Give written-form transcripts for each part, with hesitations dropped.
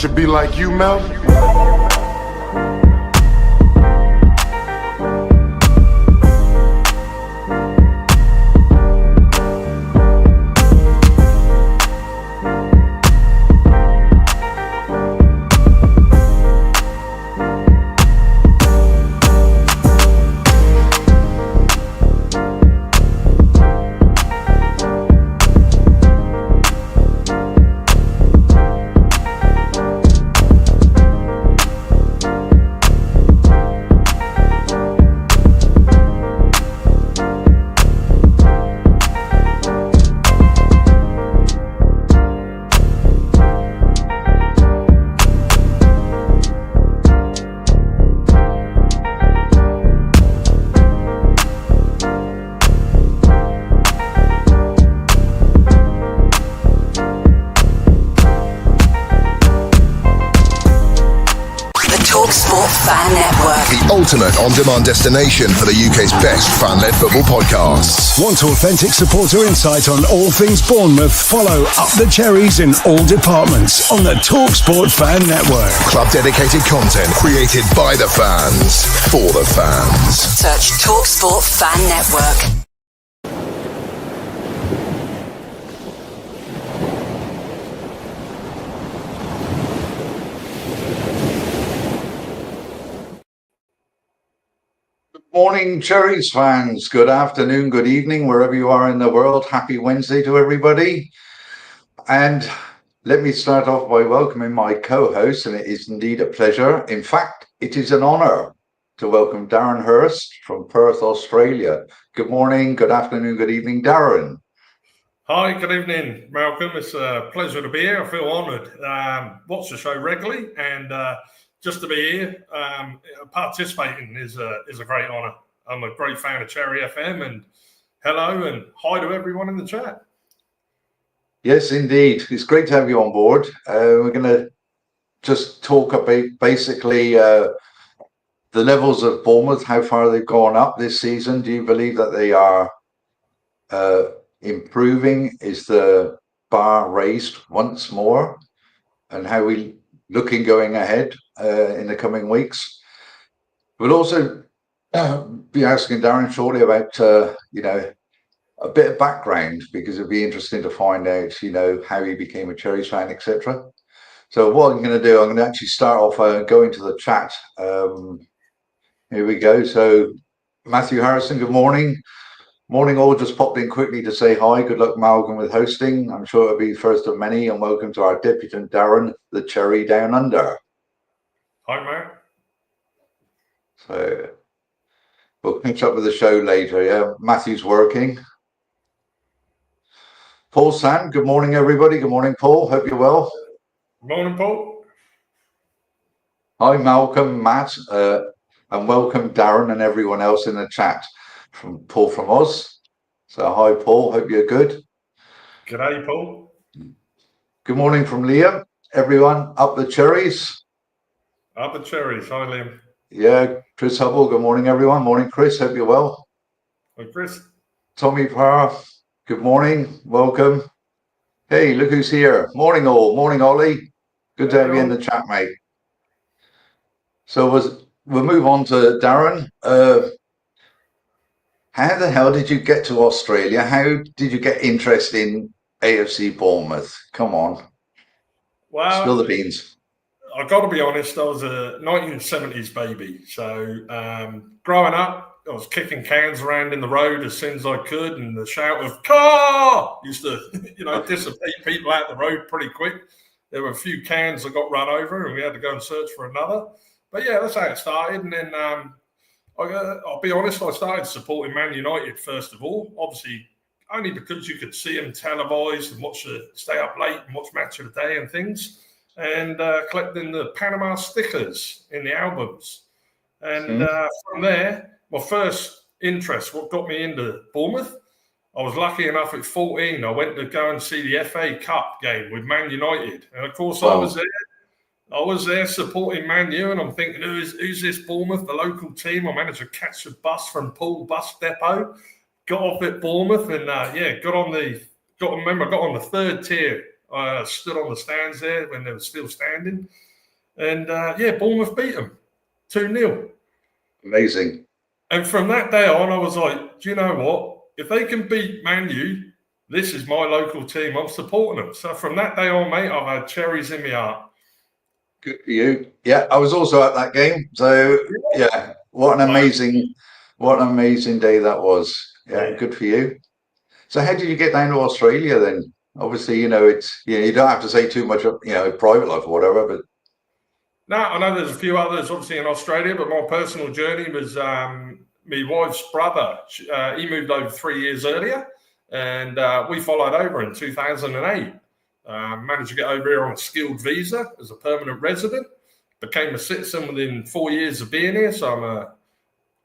should be like you, Melvin. Ultimate on-demand destination for the UK's best fan-led football podcasts. Want authentic supporter insight on all things Bournemouth? Follow Up the Cherries in all departments on the TalkSport Fan Network. Club-dedicated content created by the fans, for the fans. Search TalkSport Fan Network. Morning, Cherries fans. Good afternoon, good evening, wherever you are in the world. Happy Wednesday to everybody. And let me start off by welcoming my co-host, and it is indeed a pleasure. In fact, it is an honour to welcome Darren Hurst from Perth, Australia. Good morning, good afternoon, good evening, Darren. Hi, good evening, Malcolm. It's a pleasure to be here. I feel honoured. Watch the show regularly, and just to be here, participating is a great honour. I'm a great fan of Cherry FM, and hello and hi to everyone in the chat. Yes, indeed. It's great to have you on board. We're going to just talk about basically the levels of Bournemouth, how far they've gone up this season. Do you believe that they are improving? Is the bar raised once more? And how we looking going ahead in the coming weeks? We'll also be asking Darren shortly about a bit of background, because it'd be interesting to find out how he became a Cherries fan, etc. So what I'm going to do, I'm going to actually start off going to the chat. Here we go. So Matthew Harrison, good morning. Morning all, just popped in quickly to say hi. Good luck, Malcolm, with hosting. I'm sure it'll be the first of many, and welcome to our debutant Darren, the Cherry Down Under. Hi, Matt. So we'll catch up with the show later. Yeah, Matthew's working. Paul Sand, good morning, everybody. Good morning, Paul. Hope you're well. Good morning, Paul. Hi, Malcolm, Matt, and welcome, Darren, and everyone else in the chat. From Paul from Oz. So hi, Paul. Hope you're good. G'day, Paul. Good morning from Liam. Everyone, up the Cherries. Up the Cherries. Hi, Liam. Yeah, Chris Hubble. Good morning, everyone. Morning, Chris. Hope you're well. Hi, Chris. Tommy Parr. Good morning. Welcome. Hey, look who's here. Morning, all. Morning, Ollie. Good to have you in the chat, mate. So we'll move on to Darren. How the hell did you get to Australia? How did you get interested in AFC Bournemouth? Come on. Well, spill the beans. I've got to be honest, I was a 1970s baby. So growing up, I was kicking cans around in the road as soon as I could, and the shout of "car" used to, dissipate people out the road pretty quick. There were a few cans that got run over, and we had to go and search for another. But yeah, that's how it started. And then I'll be honest, I started supporting Man United first of all, obviously only because you could see them televised and stay up late and watch Match of the Day and things, and collecting the Panama stickers in the albums. And from there, my first interest, what got me into Bournemouth, I was lucky enough at 14, I went to go and see the FA Cup game with Man United. And of course, I was there supporting Man U, and I'm thinking, who's this Bournemouth, the local team? I managed to catch a bus from Poole Bus Depot, got off at Bournemouth, and got on the third tier I stood on the stands there when they were still standing. And, Bournemouth beat them 2-0. Amazing. And from that day on, I was like, do you know what? If they can beat Man U, this is my local team. I'm supporting them. So from that day on, mate, I've had cherries in my heart. Good for you. Yeah, I was also at that game. So yeah, what an amazing day that was. Yeah, good for you. So how did you get down to Australia then? Obviously, it's you don't have to say too much, private life or whatever, but no, I know there's a few others obviously in Australia, but my personal journey was my wife's brother. He moved over 3 years earlier, and we followed over in 2008. Managed to get over here on a skilled visa as a permanent resident. Became a citizen within 4 years of being here, so I'm a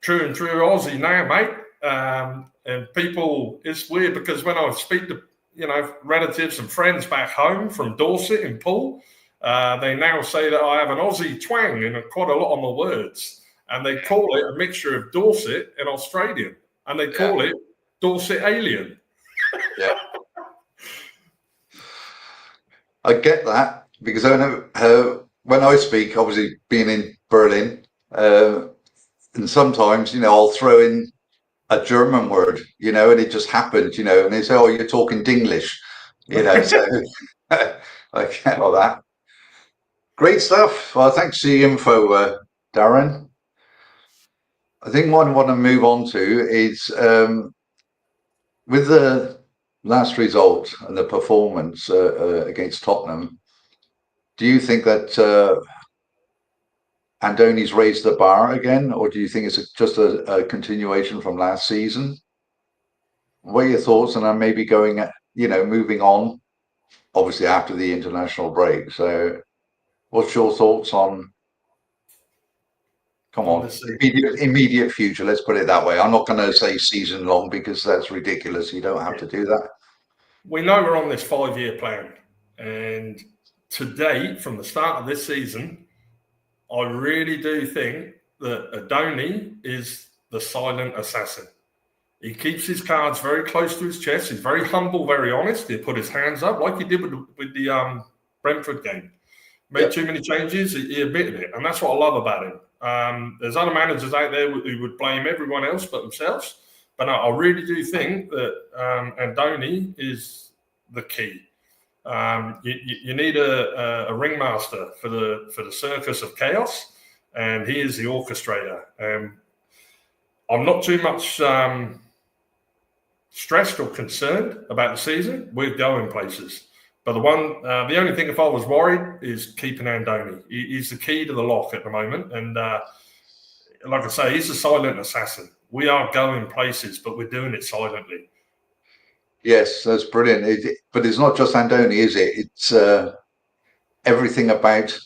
true and true Aussie now, mate. And people, it's weird because when I speak to relatives and friends back home from Dorset in Poole, they now say that I have an Aussie twang in quite a lot of my words, and they call it a mixture of Dorset and Australian, and they call it Dorset alien. Yeah. I get that because I know when I speak, obviously being in Berlin, and sometimes, I'll throw in a German word, and it just happens, and they say, oh, you're talking Dinglish, so I get all that. Great stuff. Well, thanks for the info, Darren. I think what I want to move on to is with the last result and the performance against Tottenham, do you think that Andoni's raised the bar again, or do you think it's just a continuation from last season? What are your thoughts? And I'm maybe going, moving on, obviously after the international break. So what's your thoughts on, immediate future? Let's put it that way. I'm not going to say season long because that's ridiculous. You don't have to do that. We know we're on this 5-year plan. And to date, from the start of this season, I really do think that Andoni is the silent assassin. He keeps his cards very close to his chest. He's very humble, very honest. He'll put his hands up like he did with the Brentford game. Made too many changes, he admitted it. And that's what I love about him. There's other managers out there who would blame everyone else but themselves. But no, I really do think that Andoni is the key. You need a ringmaster for the circus of chaos, and he is the orchestrator. I'm not too much stressed or concerned about the season. We're going places, but the only thing if I was worried is keeping Andoni. He's the key to the lock at the moment, and like I say, he's a silent assassin. We are going places, but we're doing it silently. Yes, that's brilliant. But it's not just Andoni, is it? It's everything about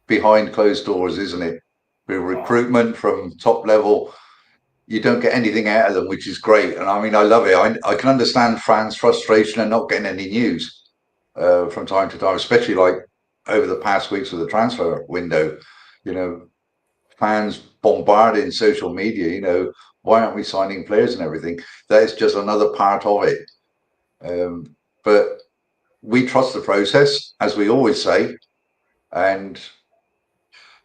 behind closed doors, isn't it? With recruitment from top level, you don't get anything out of them, which is great. And I mean, I love it. I can understand fans' frustration and not getting any news from time to time, especially like over the past weeks with the transfer window. Fans bombarding social media, why aren't we signing players and everything? That is just another part of it. But we trust the process, as we always say, and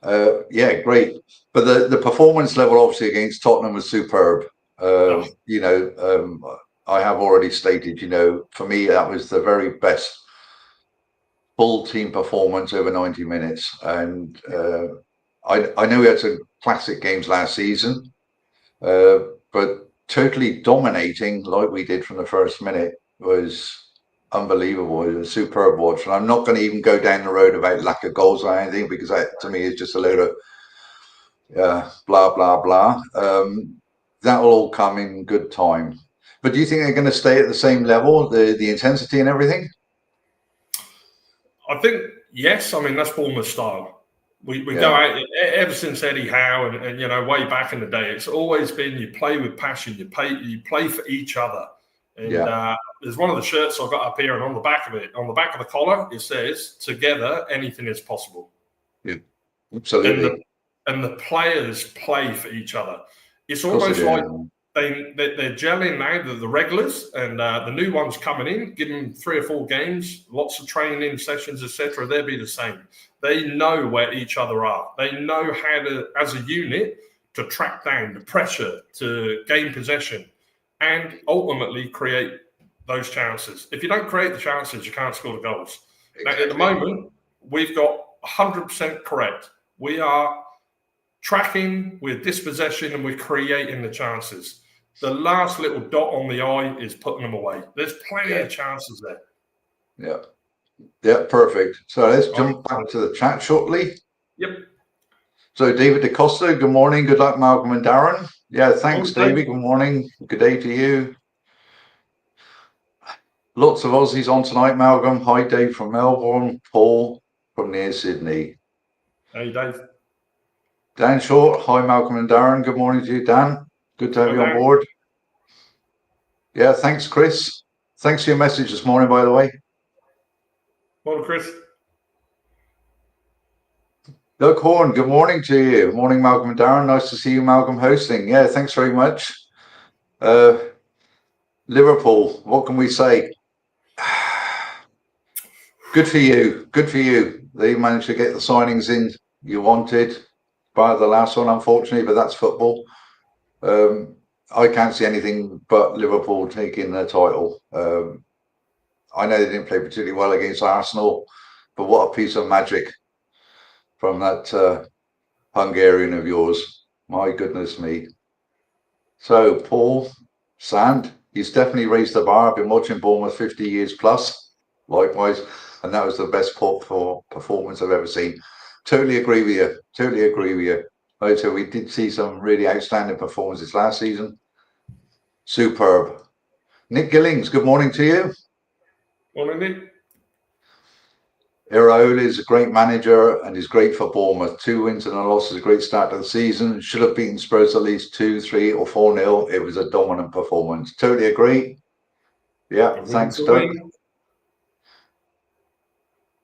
great. But the performance level, obviously, against Tottenham was superb. I have already stated, for me, that was the very best full team performance over 90 minutes. And I know we had some classic games last season, but totally dominating like we did from the first minute was unbelievable. It was a superb watch. And I'm not going to even go down the road about lack of goals or anything, because that to me is just a load of blah, blah, blah. That will all come in good time. But do you think they're going to stay at the same level, the intensity and everything? I think, yes. I mean, that's Bournemouth style. We go out, ever since Eddie Howe and way back in the day, it's always been you play with passion, you play for each other. And there's one of the shirts I've got up here, and on the back of the collar, it says, "Together, anything is possible." Yeah, absolutely. And the players play for each other. It's almost like they're gelling now, the regulars, and the new ones coming in, give them 3 or 4 games, lots of training sessions, etc. They'll be the same. They know where each other are. They know how to, as a unit, to track down the pressure, to gain possession, and ultimately create those chances. If you don't create the chances, you can't score the goals. Exactly. Now, at the moment, we've got 100% correct. We are tracking, we're dispossession, and we're creating the chances. The last little dot on the I is putting them away. There's plenty of chances there. Yeah, perfect. So let's jump back to the chat shortly. Yep. So David DeCosta, good morning. Good luck, Malcolm and Darren. Yeah, thanks, David. Good morning. Good day to you. Lots of Aussies on tonight, Malcolm. Hi, Dave from Melbourne. Paul from near Sydney. Hey, Dave. Dan Short. Hi, Malcolm and Darren. Good morning to you, Dan. Good to have you on board. Yeah, thanks, Chris. Thanks for your message this morning, by the way. Morning, Chris. Doug Horn, good morning to you. Morning, Malcolm and Darren. Nice to see you, Malcolm, hosting. Yeah, thanks very much. Liverpool, what can we say? Good for you. Good for you. They managed to get the signings in you wanted. By the last one, unfortunately, but that's football. I can't see anything but Liverpool taking the title. I know they didn't play particularly well against Arsenal, but what a piece of magic from that Hungarian of yours. My goodness me. So, Paul Sand, he's definitely raised the bar. I've been watching Bournemouth 50 years plus, likewise, and that was the best performance I've ever seen. Totally agree with you. Totally agree with you. So we did see some really outstanding performances last season. Superb. Nick Gillings, good morning to you. Morning, Nick. Iraola is a great manager and is great for Bournemouth. 2 wins and a loss is a great start to the season. Should have beaten Spurs at least 2, 3 or 4-0. It was a dominant performance. Totally agree. Yeah, thanks, Doug.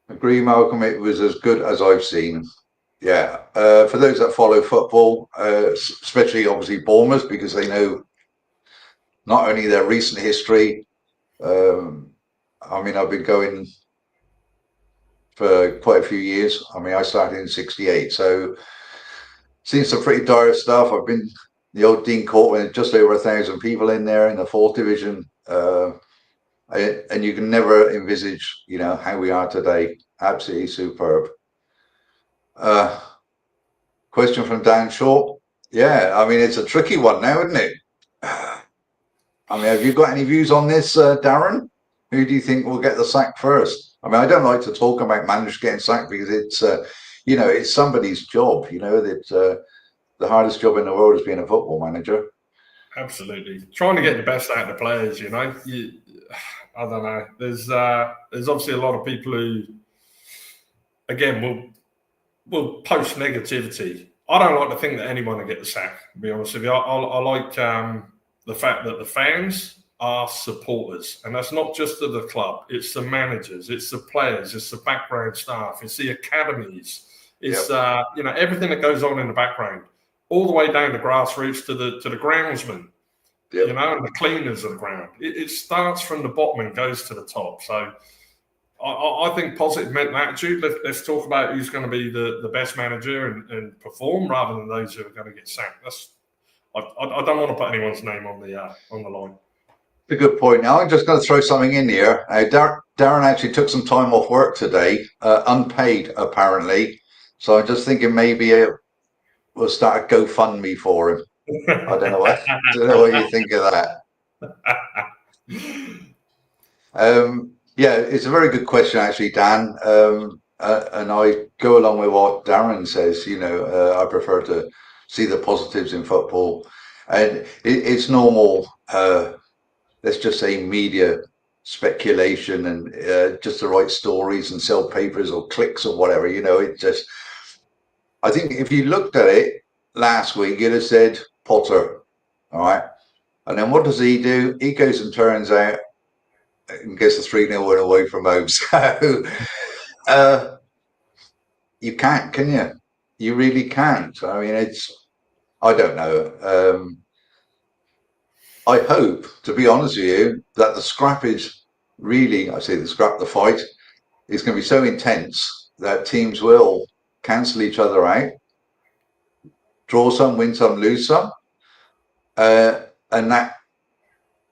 Agree, Malcolm. It was as good as I've seen. Yeah. For those that follow football, especially obviously Bournemouth, because they know not only their recent history. I mean, I've been going for quite a few years. I mean, I started in '68, so seen some pretty dire stuff. I've been the old Dean Court with just over 1,000 people in there in the 4th division, and you can never envisage, how we are today. Absolutely superb. Question from Dan Shaw. Yeah, I mean, it's a tricky one now, isn't it? I mean, have you got any views on this, Darren? Who do you think will get the sack first? I mean, I don't like to talk about managers getting sacked because it's, it's somebody's job. That the hardest job in the world is being a football manager. Absolutely, trying to get the best out of the players. I don't know. There's obviously a lot of people who, again, will post negativity. I don't like to think that anyone will get the sack. To be honest with you, I like the fact that the fans are supporters, and that's not just of the club. It's the managers, it's the players, it's the background staff, it's the academies, it's everything that goes on in the background, all the way down to grassroots to the groundsmen, and the cleaners of the ground. It starts from the bottom and goes to the top. So I think positive mental attitude. Let's talk about who's going to be the best manager and perform, rather than those who are going to get sacked. I don't want to put anyone's name on the line. A good point. Now I'm just going to throw something in here. Darren actually took some time off work today, unpaid apparently. So I'm just thinking maybe we'll start a GoFundMe for him. I don't know what you think of that. Yeah, it's a very good question actually, Dan. And I go along with what Darren says. I prefer to see the positives in football, and it's normal. Let's just say media speculation and just to write stories and sell papers or clicks or whatever. I think if you looked at it last week, you'd have said Potter, all right? And then what does he do? He goes and turns out and gets a 3-0 win away from home. So you can't, can you? You really can't. I mean, I don't know. I hope, to be honest with you, that the scrap is really, I say the scrap, the fight is going to be so intense that teams will cancel each other out, draw some, win some, lose some. And that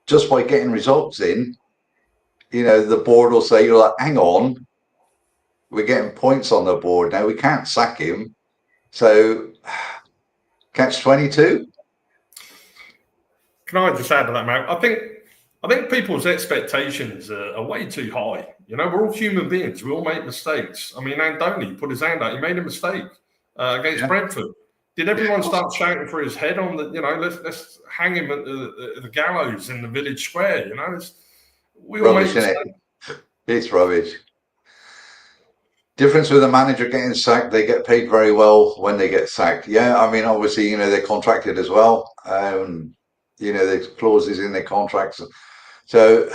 just by getting results in, the board will say, like, hang on, we're getting points on the board now. We can't sack him. So, catch 22. Can I just add to that, Matt? I think people's expectations are way too high. We're all human beings. We all make mistakes. I mean, Andoni put his hand out. He made a mistake against Brentford. Did everyone start shouting for his head on the? Let's hang him at the gallows in the village square. We all Rubbish, make isn't mistakes. it? It's rubbish. Difference with the manager getting sacked, they get paid very well when they get sacked. Yeah, I mean, obviously, they're contracted as well. There's clauses in their contracts. So,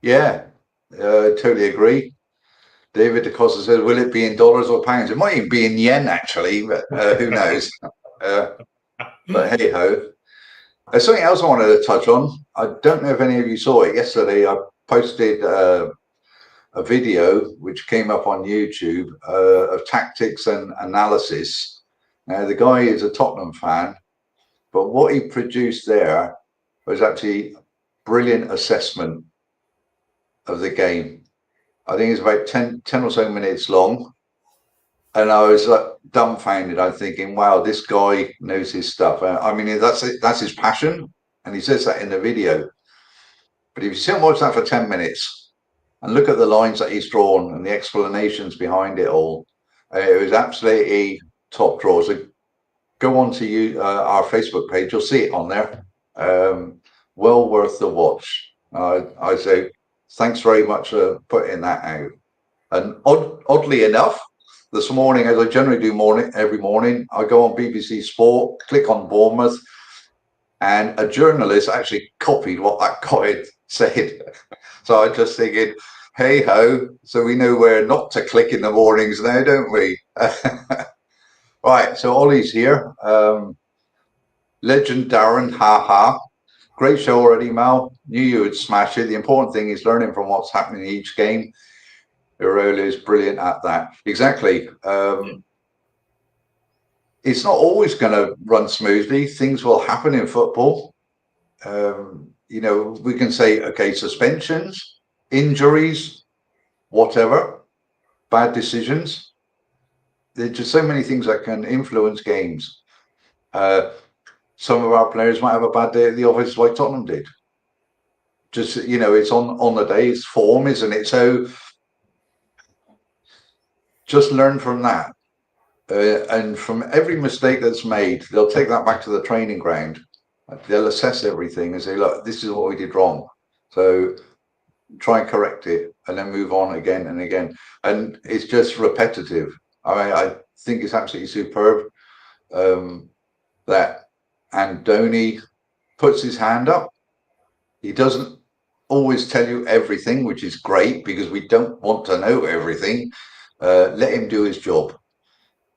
yeah, totally agree. David DeCosta says, will it be in dollars or pounds? It might even be in yen, actually, but who knows? But hey ho. There's something else I wanted to touch on. I don't know if any of you saw it yesterday. I posted a video which came up on YouTube of tactics and analysis. Now, the guy is a Tottenham fan, but what he produced there was actually brilliant assessment of the game. I think it's about 10 or so minutes long. And I was dumbfounded. I'm thinking, wow, this guy knows his stuff. I mean, that's his passion. And he says that in the video. But if you sit and watch that for 10 minutes and look at the lines that he's drawn and the explanations behind it all, it was absolutely top draw. So go on to our Facebook page. You'll see it on there. Well worth the watch. I say thanks very much for putting that out. And oddly enough, this morning, as I generally do every morning, I go on BBC Sport, click on Bournemouth, and a journalist actually copied what that guy said. So I just thinking, hey ho, so we know where not to click in the mornings now, don't we? Right, so Ollie's here. Legend Darren, haha. Great show already, Mal. Knew you would smash it. The important thing is learning from what's happening in each game. Irola is brilliant at that. Exactly. It's not always going to run smoothly. Things will happen in football. We can say, okay, suspensions, injuries, whatever, bad decisions. There's just so many things that can influence games. Some of our players might have a bad day at the office like Tottenham did. Just, it's on the day, it's form, isn't it? So just learn from that. And from every mistake that's made, they'll take that back to the training ground. They'll assess everything and say, look, this is what we did wrong. So try and correct it and then move on again and again. And it's just repetitive. I think it's absolutely superb that Andoni puts his hand up. He doesn't always tell you everything, which is great because we don't want to know everything. Let him do his job.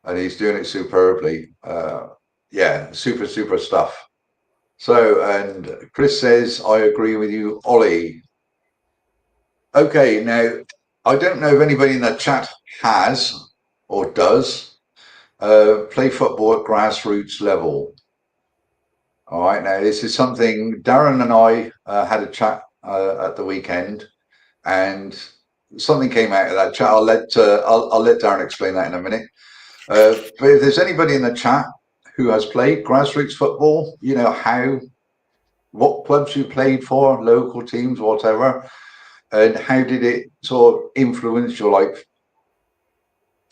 And he's doing it superbly. Super stuff. So, and Chris says, I agree with you, Ollie. Okay, now, I don't know if anybody in the chat has or does play football at grassroots level. All right, now, this is something Darren and I had a chat at the weekend, and something came out of that chat. I'll let Darren explain that in a minute. But if there's anybody in the chat who has played grassroots football, what clubs you played for, local teams, whatever, and how did it sort of influence your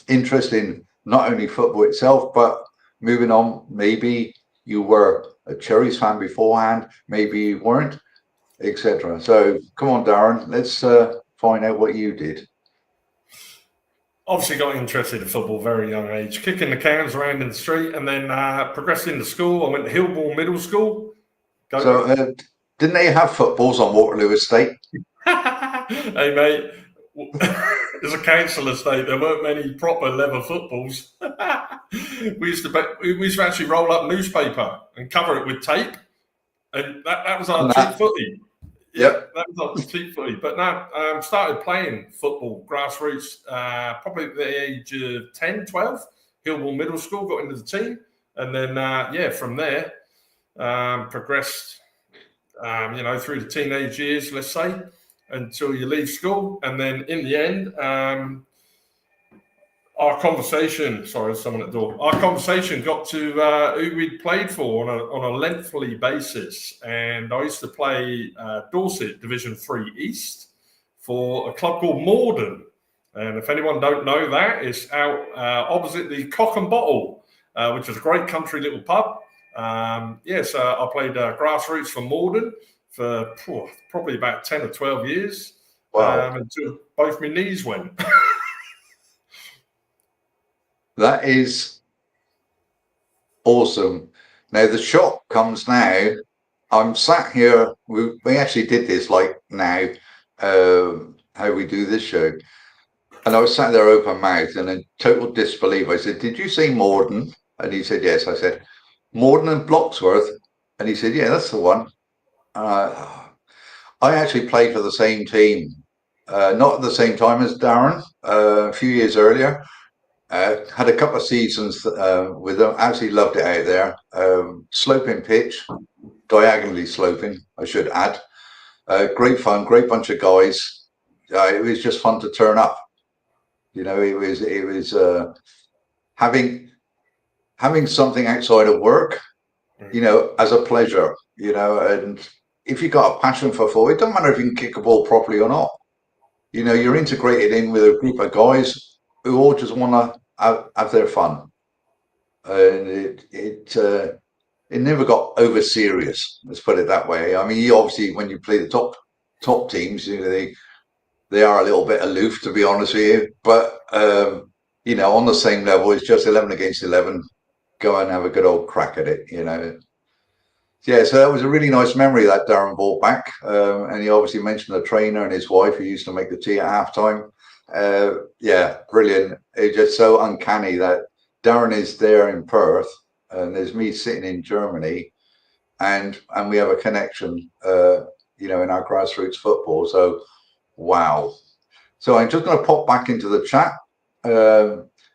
interest in not only football itself, but moving on, maybe you were a Cherries fan beforehand, maybe you weren't, etc. So come on, Darren, let's find out what you did. Obviously got interested in football very young age, kicking the cans around in the street, and then progressed into school. I went to Hillbourne Middle School. Didn't they have footballs on Waterloo Estate? Hey, mate, as a council estate, there weren't many proper leather footballs. we used to actually roll up newspaper and cover it with tape And that was our cheap footy. Yep. That was our cheap footy. But now started playing football, grassroots, probably at the age of 10, 12. Hillwall Middle School, got into the team. And then, from there, progressed, through the teenage years, let's say, until you leave school. And then in the end, our conversation got to who we'd played for on a lengthy basis. And I used to play Dorset Division 3 East for a club called Morden. And if anyone don't know that, it's out opposite the Cock and Bottle, which is a great country little pub. So I played grassroots for Morden for probably about 10 or 12 years. Wow. Until both my knees went. That is awesome. Now, the shock comes now. I'm sat here. We actually did this like now, how we do this show. And I was sat there open mouthed and in total disbelief. I said, "Did you say Morden?" And he said, "Yes." I said, "Morden and Bloxworth?" And he said, "Yeah, that's the one." I actually played for the same team, not at the same time as Darren, a few years earlier. Had a couple of seasons with them. Absolutely loved it out there. Sloping pitch, diagonally sloping, I should add. Great fun, great bunch of guys. It was just fun to turn up. It was having something outside of work, as a pleasure, and if you've got a passion for football, it doesn't matter if you can kick a ball properly or not. You're integrated in with a group of guys who all just want to have their fun. And it never got over serious, let's put it that way. I mean, obviously, when you play the top teams, they are a little bit aloof, to be honest with you. But, on the same level, it's just 11 against 11. Go and have a good old crack at it, Yeah, so that was a really nice memory that Darren brought back. And he obviously mentioned the trainer and his wife who used to make the tea at halftime. Brilliant. It's just so uncanny that Darren is there in Perth and there's me sitting in Germany and we have a connection, in our grassroots football. So, wow. So I'm just going to pop back into the chat.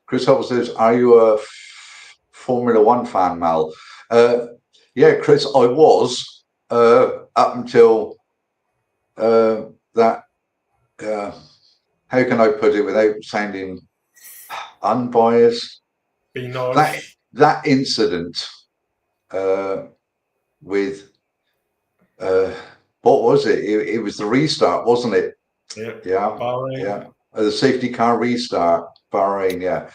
Chris Hubble says, "Are you a Formula One fan, Mal?" Yeah, Chris, I was up until that. How can I put it without sounding unbiased? Be nice. That incident with what was it? It was the restart, wasn't it? Yeah. Bahrain. Yeah. The safety car restart, Bahrain. Yeah.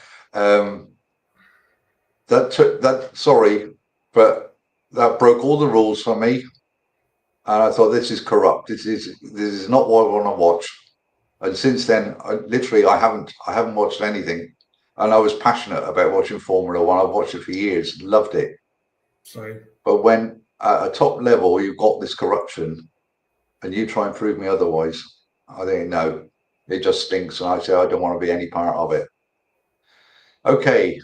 But that broke all the rules for me, and I thought, this is corrupt. This is not what I want to watch. And since then, I haven't watched anything. And I was passionate about watching Formula One. I've watched it for years, loved it. Sorry. But when at a top level you've got this corruption, and you try and prove me otherwise, I think no, it just stinks. And I say I don't want to be any part of it. Okay,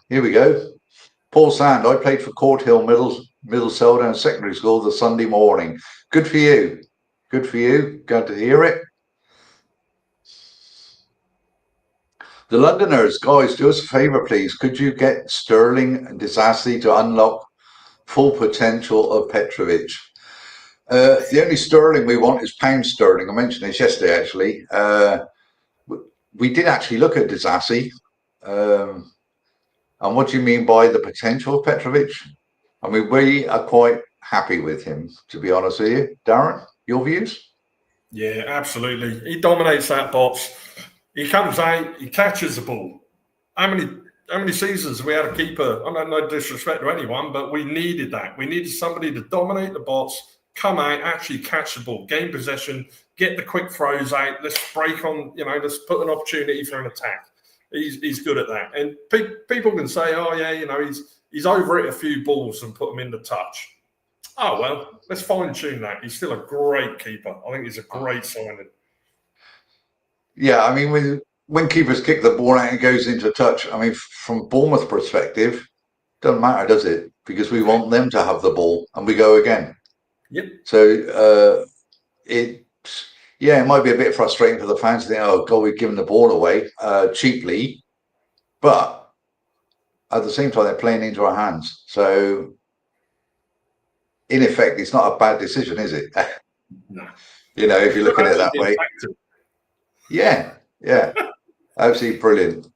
here we go. Paul Sand, I played for Court Hill Middle Seldown Secondary School the Sunday morning. Good for you. Good for you. Glad to hear it. The Londoners, guys, do us a favour, please. Could you get Sterling and Disasi to unlock full potential of Petrovic? The only sterling we want is pound sterling. I mentioned this yesterday, actually. We did actually look at Disasi. And what do you mean by the potential of Petrovic? I mean, we are quite happy with him, to be honest with you. Darren, your views? Yeah, absolutely. He dominates that box. He comes out, he catches the ball. How many seasons have we had a keeper? I mean, no disrespect to anyone, but we needed that. We needed somebody to dominate the box, come out, actually catch the ball, gain possession, get the quick throws out. Let's break on, let's put an opportunity for an attack. He's good at that. And people can say, oh, yeah, he's over it a few balls and put them in the touch. Oh, well, let's fine-tune that. He's still a great keeper. I think he's a great signing. Yeah, I mean, when keepers kick the ball out and goes into touch, I mean, from Bournemouth perspective, Doesn't matter, does it? Because we want them to have the ball, and we go again. Yep. So it might be a bit frustrating for the fans to think, oh God, we've given the ball away cheaply, but at the same time they're playing into our hands. So in effect, it's not a bad decision, is it? No. If you're looking at it that way. Yeah, absolutely brilliant.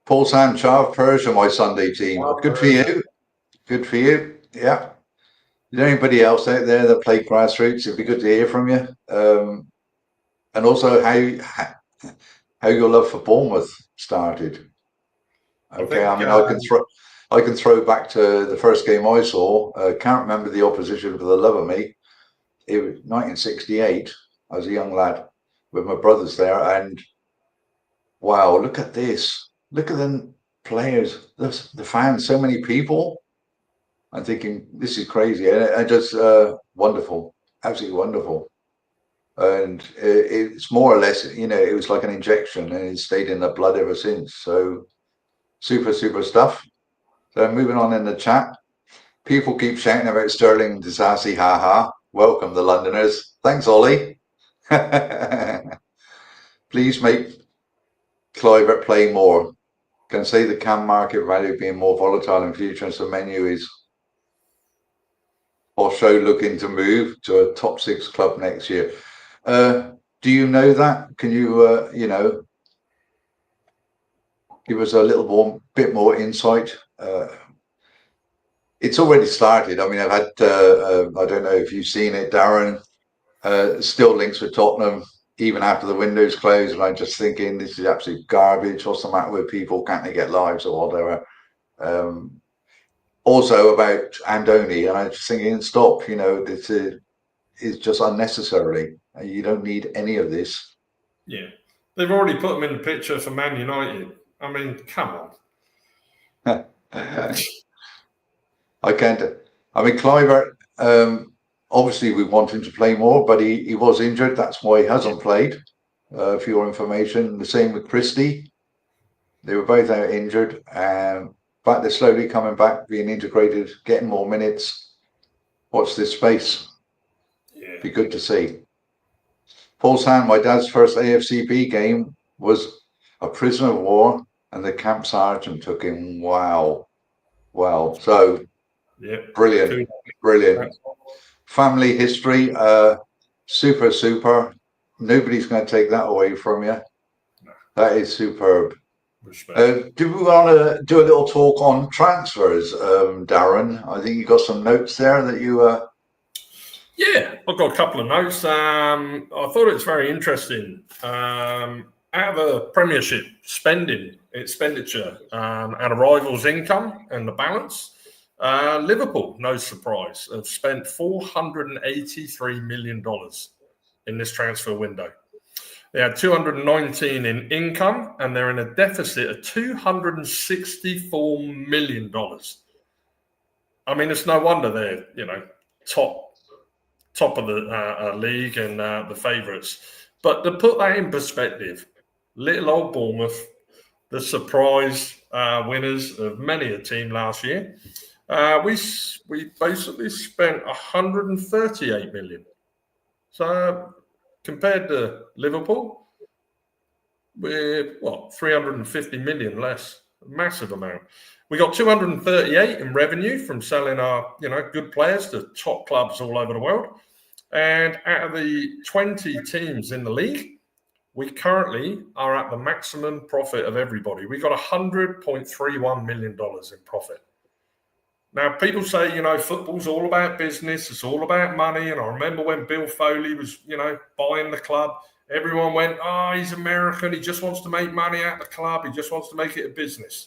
Paul Sam, Chav, Persia, my Sunday team. Good for you. Good for you. Yeah. Is there anybody else out there that played grassroots? It'd be good to hear from you. And also how your love for Bournemouth started. Okay, I can throw back to the first game I saw. Can't remember the opposition for the love of me. It was 1968. I was a young lad with my brothers there, and wow, look at this! Look at the players, the fans, so many people. I'm thinking this is crazy, and just wonderful, absolutely wonderful. And it's more or less, it was like an injection, and it stayed in the blood ever since. So super stuff. So moving on in the chat, people keep shouting about Sterling Disasi, haha. Welcome the Londoners. Thanks, Ollie. Please make Kluivert play more. Can say the CAM market value being more volatile in future, so Menu is Osho looking to move to a top 6 club next year. Do you know that? Can you, give us a little bit more insight? It's already started. I mean, I've had, I don't know if you've seen it, Darren, still links with Tottenham, even after the window's closed. And I'm just thinking, this is absolute garbage. What's the matter with people? Can't they get lives or whatever? Also about Andoni, and I'm just thinking, stop, this is just unnecessarily. You don't need any of this. Yeah. They've already put him in the picture for Man United. I mean, come on. I can't. I mean, Kluivert, obviously we want him to play more, but he was injured. That's why he hasn't played, for your information. The same with Christie. They were both out injured, but they're slowly coming back, being integrated, getting more minutes. Watch this space. Yeah. Be good to see. Paul's hand, my dad's first AFCB game was a prisoner of war, and the camp sergeant took him. Wow. So, yeah, brilliant. Family history, super. Nobody's going to take that away from you. No. That is superb. Respect. Do we want to do a little talk on transfers, Darren? I think you got some notes there that you. Yeah, I've got a couple of notes. I thought it was very interesting. Out of a Premiership expenditure, and a rival's income and the balance, Liverpool, no surprise, have spent $483 million in this transfer window. They had 219 in income, and they're in a deficit of $264 million. I mean, it's no wonder they're, top of the league and the favourites. But to put that in perspective, little old Bournemouth, the surprise winners of many a team last year, we basically spent 138 million. So compared to Liverpool, we're 350 million less, a massive amount. We got 238 in revenue from selling our, good players to top clubs all over the world. And out of the 20 teams in the league, we currently are at the maximum profit of everybody. We got $100.31 million in profit. Now, people say, football's all about business. It's all about money. And I remember when Bill Foley was, buying the club, everyone went, oh, he's American. He just wants to make money out of the club. He just wants to make it a business.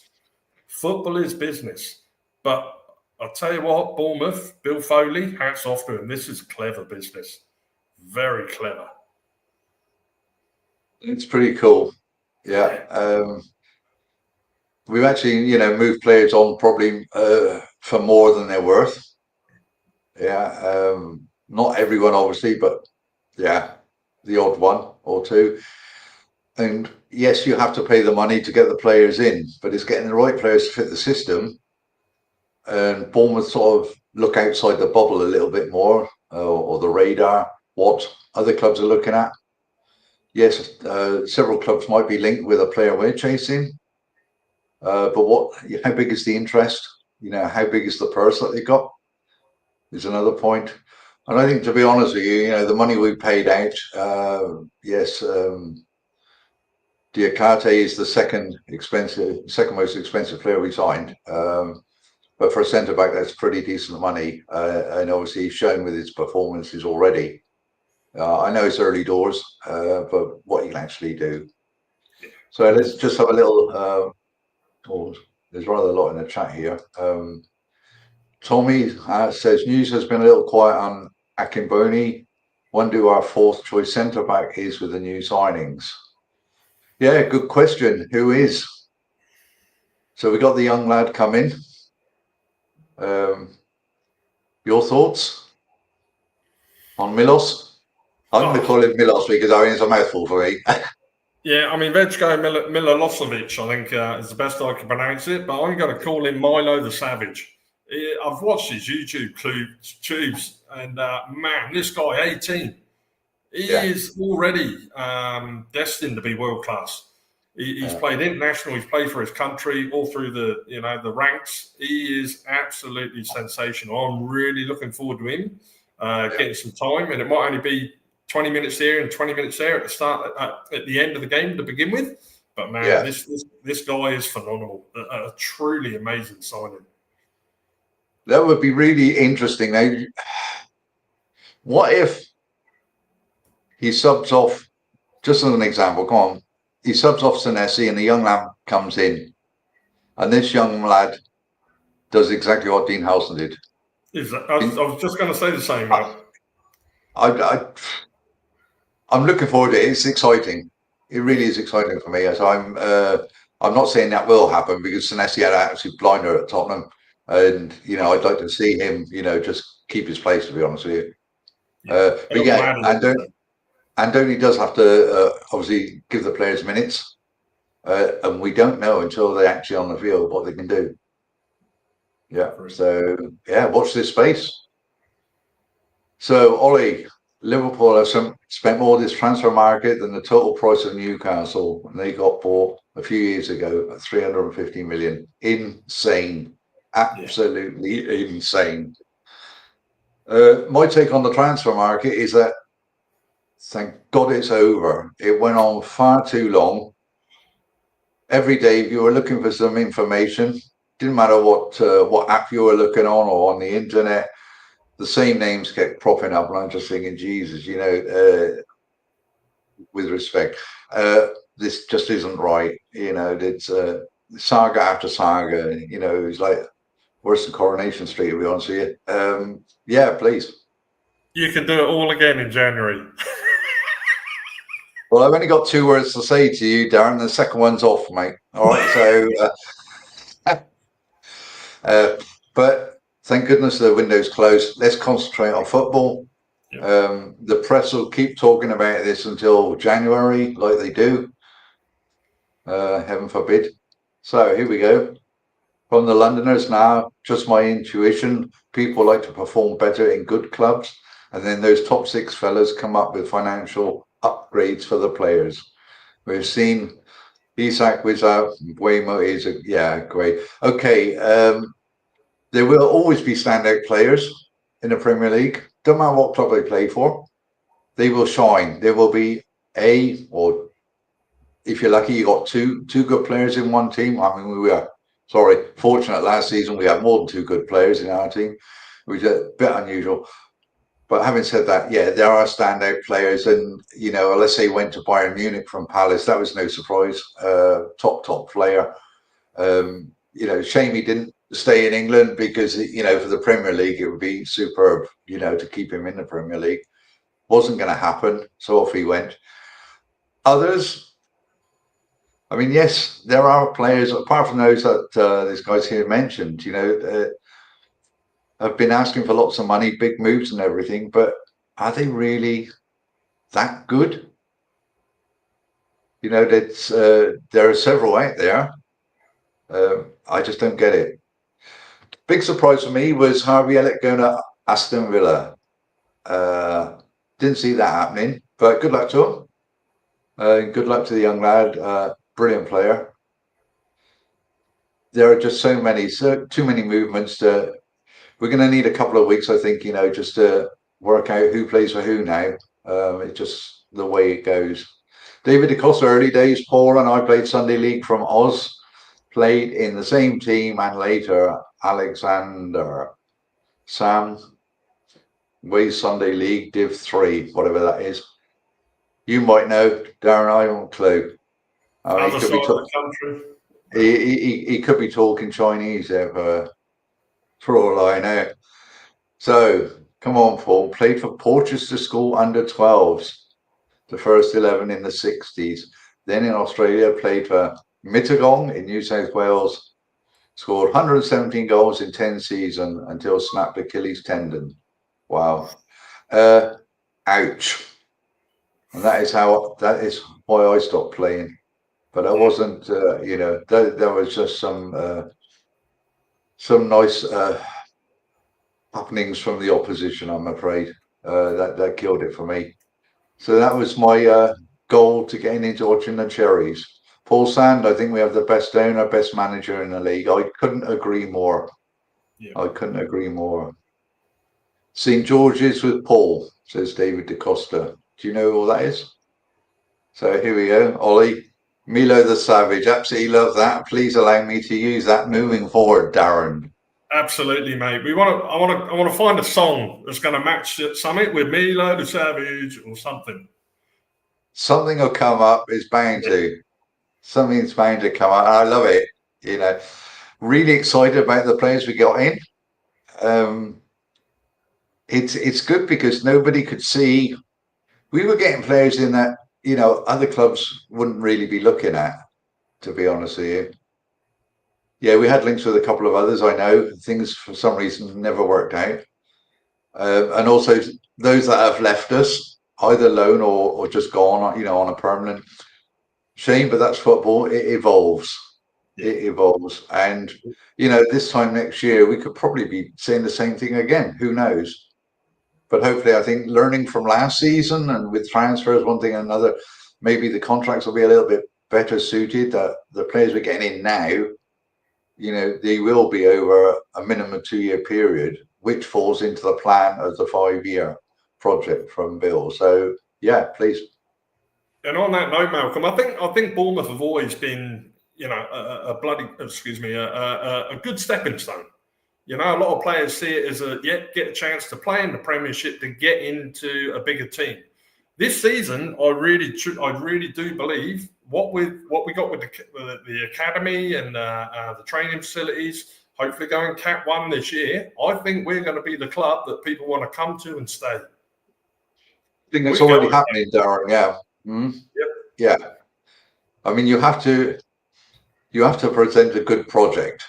Football is business. But I'll tell you what, Bournemouth, Bill Foley, hats off to him. This is clever business. Very clever. It's pretty cool. Yeah. We've actually, moved players on probably for more than they're worth. Yeah. Not everyone, obviously, but yeah, the odd one or two. And yes, you have to pay the money to get the players in, but it's getting the right players to fit the system and Bournemouth sort of look outside the bubble a little bit more, or the radar, what other clubs are looking at. Yes, several clubs might be linked with a player we're chasing, but how big is the interest? How big is the purse that they got is another point. And I think, to be honest with you, the money we paid out, yes, Diakate is the second most expensive player we signed. But for a centre back, that's pretty decent money, and obviously he's shown with his performances already. I know it's early doors, but what he can actually do. So let's just have a little. There's rather a lot in the chat here. Tommy says news has been a little quiet on Akimboni. Wonder who our fourth choice centre back is with the new signings. Yeah, good question. Who is? So we got the young lad coming. Your thoughts on Milos? I'm going to call him Milos because it's a mouthful for me. Yeah, I mean, Vejko Milosevic, I think is the best I can pronounce it, but I'm going to call him Milo the Savage. I've watched his YouTube tubes, and man, this guy, 18, he is already destined to be world class. He's played international. He's played for his country all through the ranks. He is absolutely sensational. I'm really looking forward to him getting some time, and it might only be 20 minutes here and 20 minutes there at the start, at the end of the game to begin with. But man, this guy is phenomenal. A truly amazing signing. That would be really interesting. Now, what if he subs off? Just as an example, come on. He subs off Senesi and the young lad comes in, and this young lad does exactly what Dean Howson did. I was just going to say the same. I'm looking forward to it. It's exciting. It really is exciting for me. So I'm not saying that will happen because Senesi had an absolute blinder at Tottenham, and I'd like to see him, just keep his place. To be honest with you, but yeah, Andoni does have to obviously give the players minutes, and we don't know until they're actually on the field what they can do. Yeah. So yeah, watch this space. So Ollie, Liverpool have spent more of this transfer market than the total price of Newcastle, and they got bought a few years ago at 350 million. Insane, absolutely insane. My take on the transfer market is that thank God it's over. It went on far too long. Every day, if you were looking for some information, didn't matter what app you were looking on or on the internet, the same names kept propping up, and I'm just thinking, Jesus, with respect, this just isn't right. It's saga after saga. It's like worse than Coronation Street, to be honest with you. Yeah, please. You can do it all again in January. Well, I've only got 2 words to say to you, Darren. The second one's off, mate. All right, so, but thank goodness the window's closed. Let's concentrate on football. Yep. The press will keep talking about this until January, like they do. Heaven forbid. So here we go. From the Londoners now, just my intuition. People like to perform better in good clubs, and then those top 6 fellas come up with financial upgrades for the players. We've seen Isak was out, Waymo is great. Okay, there will always be standout players in the Premier League. Don't matter what club they play for, they will shine. There will be or if you're lucky, you got two good players in one team. I mean, we were fortunate last season. We had more than 2 good players in our team, which is a bit unusual. But having said that, yeah, there are standout players, and let's say he went to Bayern Munich from Palace. That was no surprise. Top player. Shame he didn't stay in England because for the Premier League it would be superb. To keep him in the Premier League wasn't going to happen, so off he went. Others, I mean, yes, there are players apart from those that this guy's here mentioned. Have been asking for lots of money, big moves and everything, but are they really that good? There are several out there. I just don't get it. big surprise for me was Harvey Elliott going to Aston Villa. Didn't see that happening, but good luck to him. Good luck to the young lad. Brilliant player. There are just too many movements. We're going to need a couple of weeks, I think, just to work out who plays for who now. It's just the way it goes. David DeCosta, early days, Paul and I played Sunday League from Oz, played in the same team, and later Alexander, Sam, Way Sunday League, Div 3, whatever that is. You might know, Darren, I haven't a clue. Other side of the country. He could be talking Chinese there for all I know. So, come on, Paul. Played for Porchester School under 12s, the first 11 in the 60s. Then in Australia, played for Mittagong in New South Wales. Scored 117 goals in 10 seasons until snapped Achilles tendon. Wow. Ouch. And that is why I stopped playing. But I wasn't, there was just some nice happenings from the opposition, I'm afraid. That killed it for me. So that was my goal to getting into watching the Cherries. Paul Sand, I think we have the best owner, best manager in the league. I couldn't agree more. Yeah. I couldn't agree more. St. George's with Paul, says David DeCosta. Do you know what that is? So here we go. Ollie, Milo the Savage. Absolutely love that. Please allow me to use that moving forward, Darren. Absolutely, mate. I want to find a song that's going to match something with Milo the Savage or something. Something will come up. It's bound to. Something's bound to come up. I love it. Really excited about the players we got in. It's good because nobody could see. We were getting players in that other clubs wouldn't really be looking at, to be honest with you. Yeah, we had links with a couple of others. I know things for some reason never worked out, and also those that have left us, either loan or just gone, on a permanent. Shame, but that's football. It evolves. It evolves, and this time next year we could probably be saying the same thing again. Who knows? But hopefully, I think learning from last season and with transfers, one thing and another, maybe the contracts will be a little bit better suited. That the players we're getting in now, they will be over a minimum 2-year period, which falls into the plan of the 5-year project from Bill. So yeah, please. And on that note, Malcolm, I think Bournemouth have always been, a good stepping stone. A lot of players see it as get a chance to play in the Premiership to get into a bigger team. This season, I really do believe what we got with the academy and the training facilities, hopefully going Cat 1 this year, I think we're going to be the club that people want to come to and stay. I think it's already happening, Darren. Yeah. Mm-hmm. Yep. Yeah. I mean, you have to present a good project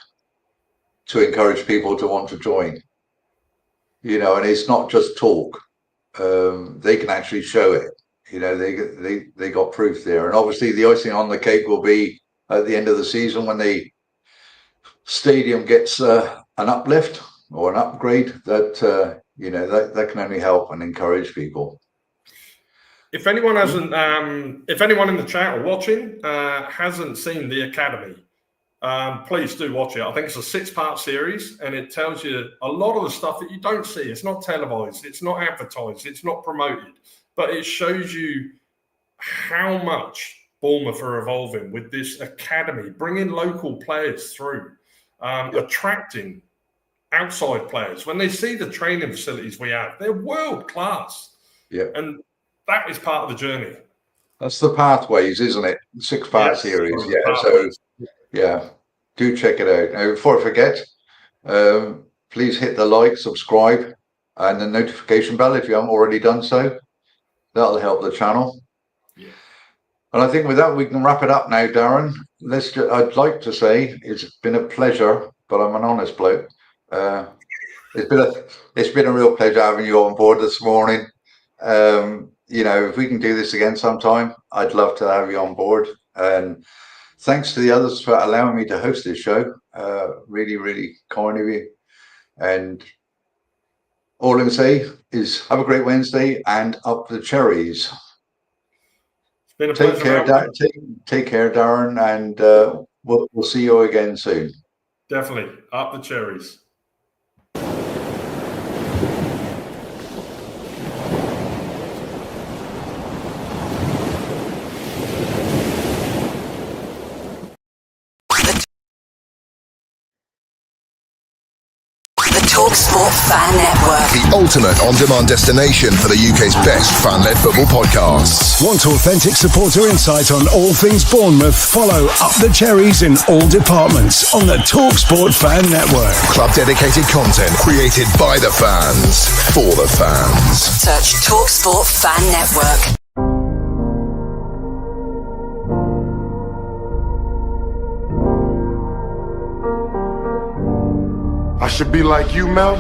to encourage people to want to join. And it's not just talk. They can actually show it. They got proof there. And obviously the icing on the cake will be at the end of the season when the stadium gets an uplift or an upgrade that that can only help and encourage people. If anyone if anyone in the chat or watching hasn't seen the Academy, please do watch it. I think it's a 6-part series, and it tells you a lot of the stuff that you don't see. It's not televised, it's not advertised, it's not promoted, but it shows you how much Bournemouth are evolving with this academy, bringing local players through, attracting outside players. When they see the training facilities we have, they're world class. Yeah, and that is part of the journey. That's the Pathways, isn't it? 6-part series. Yeah. So yeah, do check it out. Now, before I forget, please hit the like, subscribe, and the notification bell if you haven't already done so. That'll help the channel. Yeah. And I think with that, we can wrap it up now, Darren. I'd like to say it's been a pleasure, but I'm an honest bloke. It's been a real pleasure having you on board this morning. If we can do this again sometime, I'd love to have you on board. And thanks to the others for allowing me to host this show. Really, really kind of you. And all I can say is have a great Wednesday and up the cherries. It's been a Take pleasure. care, take care, Darren, and we'll see you again soon. Definitely. Up the cherries. TalkSport Fan Network. The ultimate on-demand destination for the UK's best fan-led football podcasts. Want authentic supporter insight on all things Bournemouth? Follow Up the Cherries in all departments on the TalkSport Fan Network. Club-dedicated content created by the fans, for the fans. Search TalkSport Fan Network. I should be like you, Mel.